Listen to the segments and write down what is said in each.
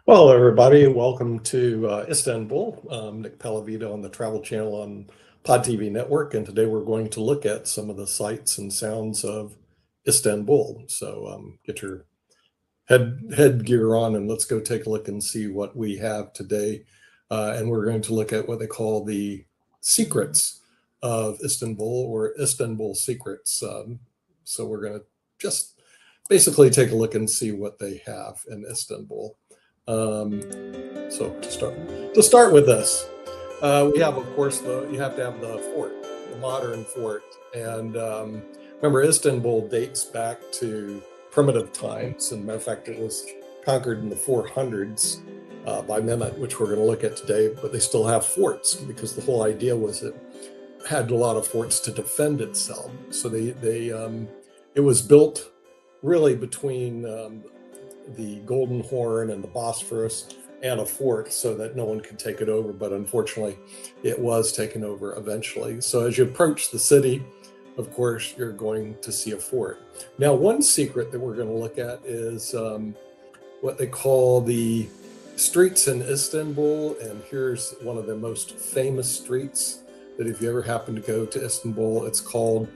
Well, everybody, welcome to Istanbul. Nick Pallavito on the Travel Channel on Pod TV Network, and today we're going to look at some of the sights and sounds of Istanbul. So get your headgear on, and let's go take a look and see what we have today. And we're going to look at what they call the secrets of Istanbul, or Istanbul Secrets. So we're going to just basically take a look and see what they have in Istanbul. So to start with this, we have, of course, you have to have the fort, the modern fort, and remember, Istanbul dates back to primitive times. And matter of fact, it was conquered in the 400s by Mehmet, which we're going to look at today. But they still have forts because the whole idea was it had a lot of forts to defend itself. So it was built really between the Golden Horn and the Bosphorus and a fort so that no one could take it over. But unfortunately, it was taken over eventually. So as you approach the city, of course, you're going to see a fort. Now, one secret that we're going to look at is what they call the streets in Istanbul. And here's one of the most famous streets that if you ever happen to go to Istanbul, it's called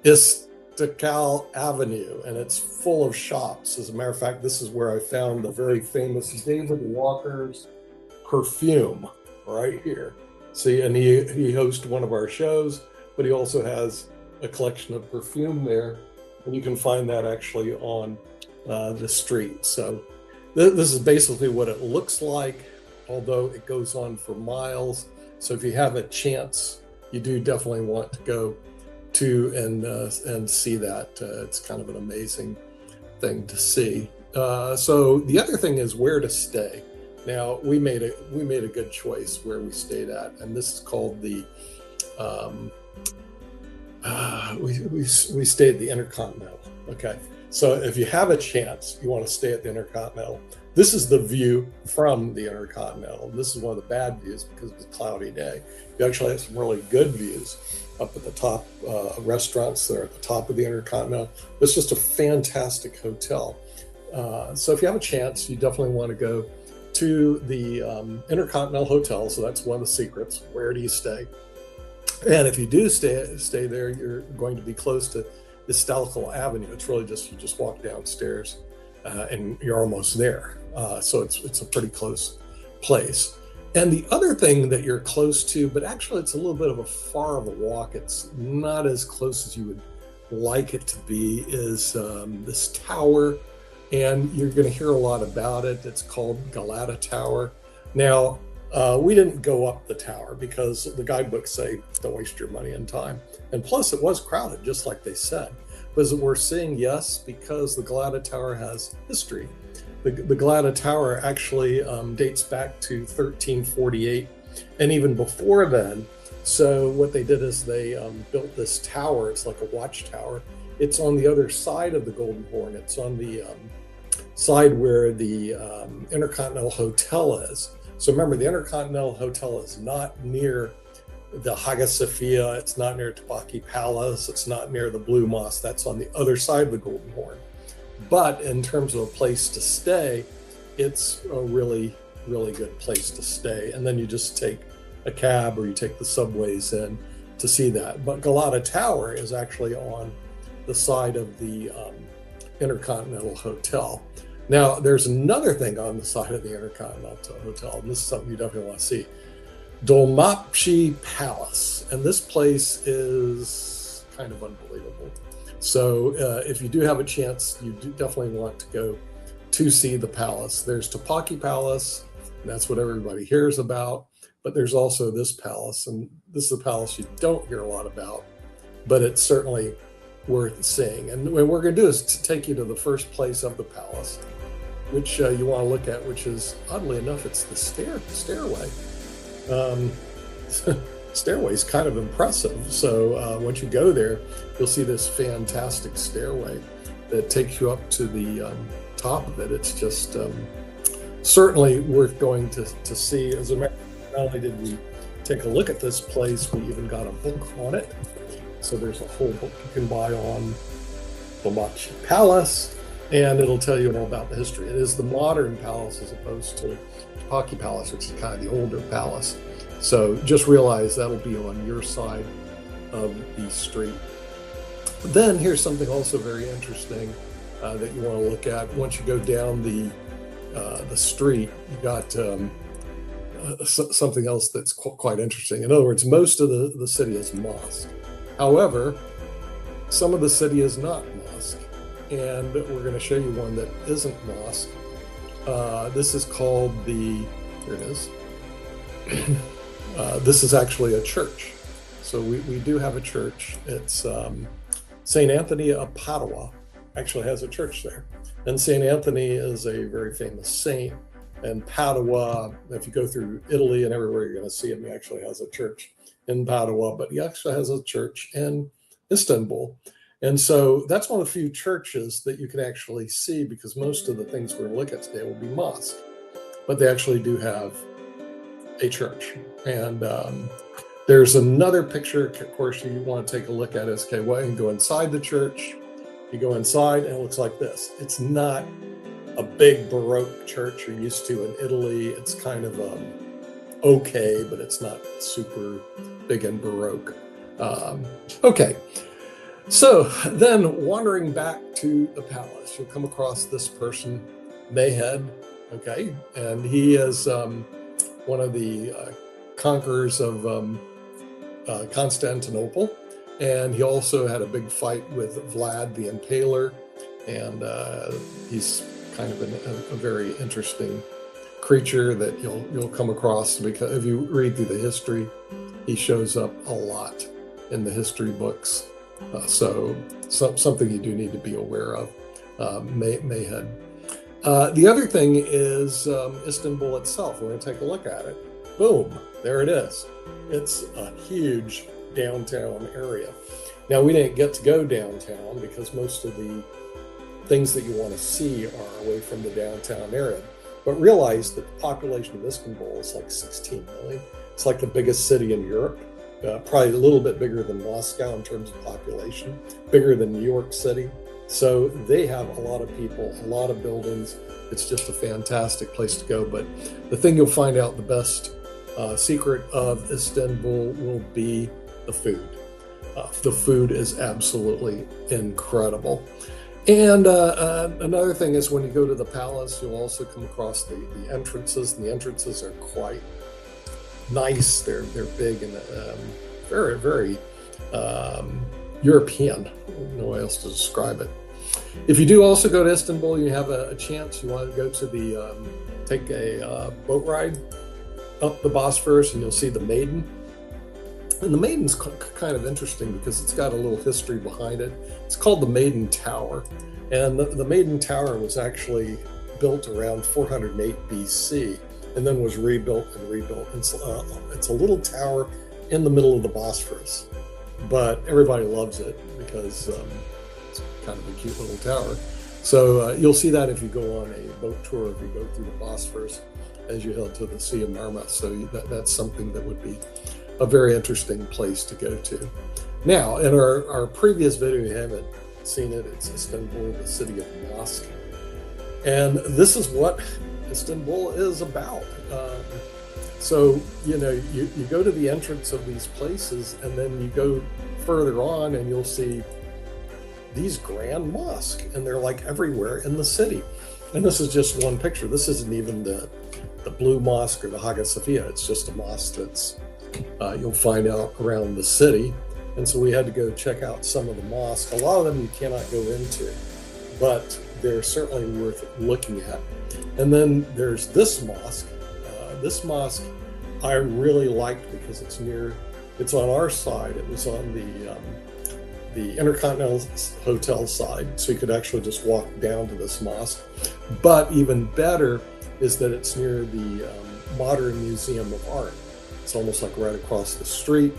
Istiklal Avenue, and it's full of shops. As a matter of fact, this is where I found the very famous David Walker's perfume right here. See, and he hosts one of our shows, but he also has a collection of perfume there, and you can find that actually on the street. So this is basically what it looks like, although it goes on for miles. So if you have a chance, you do definitely want to go to and see that. It's kind of an amazing thing to see. So the other thing is where to stay. Now we made a good choice where we stayed at, and this is called the we stayed at the Intercontinental. Okay, so if you have a chance, you want to stay at the Intercontinental. This is the view from the Intercontinental. This is one of the bad views because it's a cloudy day. You actually have some really good views up at the top, restaurants that are at the top of the Intercontinental. It's just a fantastic hotel. So if you have a chance, you definitely want to go to the Intercontinental Hotel. So that's one of the secrets. Where do you stay? And if you do stay there, you're going to be close to Istiklal Avenue. It's really just, you just walk downstairs and you're almost there. So it's a pretty close place. And the other thing that you're close to, but actually it's a little bit of a far of a walk, it's not as close as you would like it to be, is this tower. And you're going to hear a lot about it. It's called Galata Tower. Now, we didn't go up the tower because the guidebooks say don't waste your money and time. And plus it was crowded, just like they said. But as we're seeing, yes, because the Galata Tower has history. The Galata Tower actually dates back to 1348 and even before then. So what they did is they built this tower. It's like a watchtower. It's on the other side of the Golden Horn. It's on the side where the Intercontinental Hotel is. So remember, the Intercontinental Hotel is not near the Hagia Sophia. It's not near Topkapi Palace. It's not near the Blue Mosque. That's on the other side of the Golden Horn. But in terms of a place to stay, it's a really, really good place to stay. And then you just take a cab or you take the subways in to see that. But Galata Tower is actually on the side of the Intercontinental Hotel. Now, there's another thing on the side of the Intercontinental Hotel, and this is something you definitely want to see. Dolmabahce Palace. And this place is kind of unbelievable. So if you do have a chance, you do definitely want to go to see the palace. There's Topkapi Palace, and that's what everybody hears about. But there's also this palace, and this is a palace you don't hear a lot about, but it's certainly worth seeing. And what we're going to do is to take you to the first place of the palace, which you want to look at, which is, oddly enough, it's the stairway. Stairway is kind of impressive. So once you go there, you'll see this fantastic stairway that takes you up to the top of it. It's just certainly worth going to see. As a matter of fact, not only did we take a look at this place, we even got a book on it. So there's a whole book you can buy on Dolmabahce Palace. and it'll tell you all about the history. It is the modern palace as opposed to Hockey Palace, which is kind of the older palace. So just realize that'll be on your side of the street. Then here's something also very interesting that you want to look at. Once you go down the street, you got something else that's quite interesting. In other words, most of the city is mosque. However, some of the city is not mosque, and we're going to show you one that isn't mosque. This is called here it is. This is actually a church. So we do have a church. It's St. Anthony of Padua actually has a church there. And St. Anthony is a very famous saint. And Padua, if you go through Italy and everywhere, you're going to see him. He actually has a church in Padua, but he actually has a church in Istanbul. And so that's one of the few churches that you can actually see, because most of the things we're going to look at today will be mosque. But they actually do have a church. And there's another picture, of course, you want to take a look at. Is, okay, well, you can go inside the church. You go inside and it looks like this. It's not a big Baroque church you're used to in Italy. It's kind of okay, but it's not super big and Baroque. Okay, so then wandering back to the palace, you'll come across this person, Mayhead, okay? And he is one of the conquerors of Constantinople. And he also had a big fight with Vlad the Impaler. And he's kind of a very interesting creature that you'll come across, because if you read through the history, he shows up a lot in the history books. So something you do need to be aware of, Mayhead. The other thing is Istanbul itself. We're going to take a look at it. Boom, there it is. It's a huge downtown area. Now, we didn't get to go downtown because most of the things that you want to see are away from the downtown area. But realize that the population of Istanbul is like 16 million. It's like the biggest city in Europe, probably a little bit bigger than Moscow in terms of population, bigger than New York City. So they have a lot of people, a lot of buildings. It's just a fantastic place to go. But the thing you'll find out, the best secret of Istanbul will be the food. The food is absolutely incredible. And another thing is, when you go to the palace, you'll also come across the entrances, and the entrances are quite nice. They're big and very, very European. I don't know how else to describe it. If you do also go to Istanbul, you have a chance, you want to go to take a boat ride up the Bosphorus, and you'll see the Maiden. And the Maiden's kind of interesting because it's got a little history behind it. It's called the Maiden Tower. And the Maiden Tower was actually built around 408 BC and then was rebuilt and rebuilt. It's a little tower in the middle of the Bosphorus, but everybody loves it because it's kind of a cute little tower. So you'll see that if you go on a boat tour, if you go through the Bosphorus as you head to the Sea of Marmara. So that's something that would be a very interesting place to go to. Now, in our previous video, you haven't seen it, it's Istanbul, the city of mosque. And this is what Istanbul is about. So, you go to the entrance of these places, and then you go further on and you'll see these grand mosques, and they're like everywhere in the city. And this is just one picture. This isn't even the Blue Mosque or the Hagia Sophia. It's just a mosque that's you'll find out around the city. And so we had to go check out some of the mosques. A lot of them you cannot go into, but they're certainly worth looking at. And then there's this mosque. This mosque I really liked because it's on our side. It was on the Intercontinental Hotel side, so you could actually just walk down to this mosque. But even better is that it's near the Modern Museum of Art. It's almost like right across the street.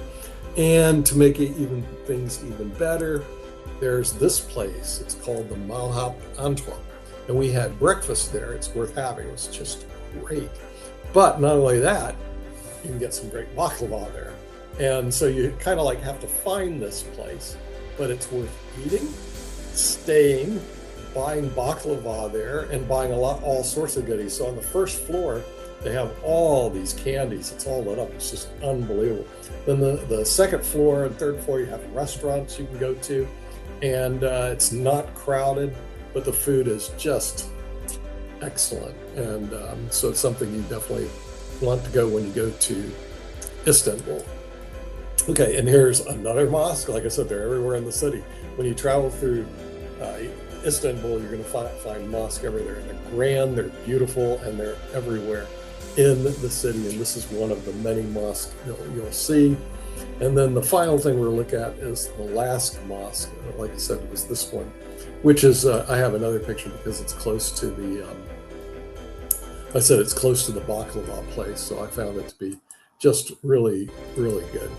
And to make things even better, there's this place. It's called the Malhap Antwerp. And we had breakfast there. It's worth having. It was just great. But not only that, you can get some great baklava there. And so you kind of like have to find this place, but it's worth eating, staying, buying baklava there and buying all sorts of goodies. So on the first floor, they have all these candies. It's all lit up. It's just unbelievable. Then the second floor and third floor, you have restaurants you can go to, and it's not crowded, but the food is just excellent. And so it's something you definitely want to go when you go to Istanbul. Okay, and here's another mosque. Like I said, they're everywhere in the city. When you travel through Istanbul, you're going to find mosques everywhere. They're grand, they're beautiful, and they're everywhere in the city. And this is one of the many mosques you'll see. And then the final thing we'll look at is the last mosque. Like I said, it was this one, which is, I have another picture because it's close to the, I said it's close to the baklava place. So I found it to be just really, really good.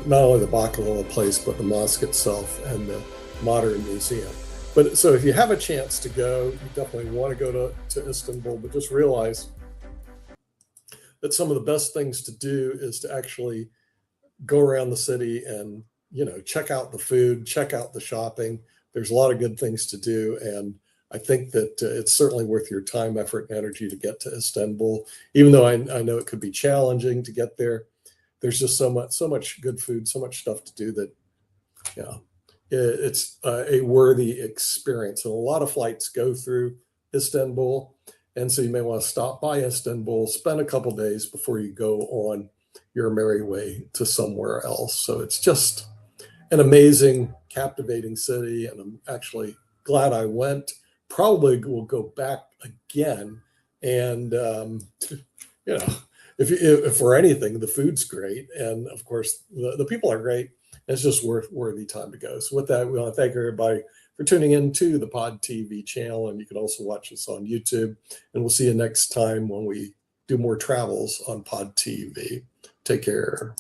Not only the baklava place, but the mosque itself and the modern museum. But so if you have a chance to go, you definitely want to go to Istanbul, but just realize that some of the best things to do is to actually go around the city and, check out the food, check out the shopping. There's a lot of good things to do. And I think that it's certainly worth your time, effort, and energy to get to Istanbul, even though I know it could be challenging to get there. There's just so much good food, so much stuff to do that, it's a worthy experience. And a lot of flights go through Istanbul. And so you may want to stop by Istanbul, spend a couple days before you go on your merry way to somewhere else. So it's just an amazing, captivating city. And I'm actually glad I went. Probably will go back again. And, if for anything, the food's great. And of course, the people are great. It's just worthy time to go. So with that, we want to thank everybody for tuning in to the Pod TV channel. And you can also watch us on YouTube. And we'll see you next time when we do more travels on Pod TV. Take care.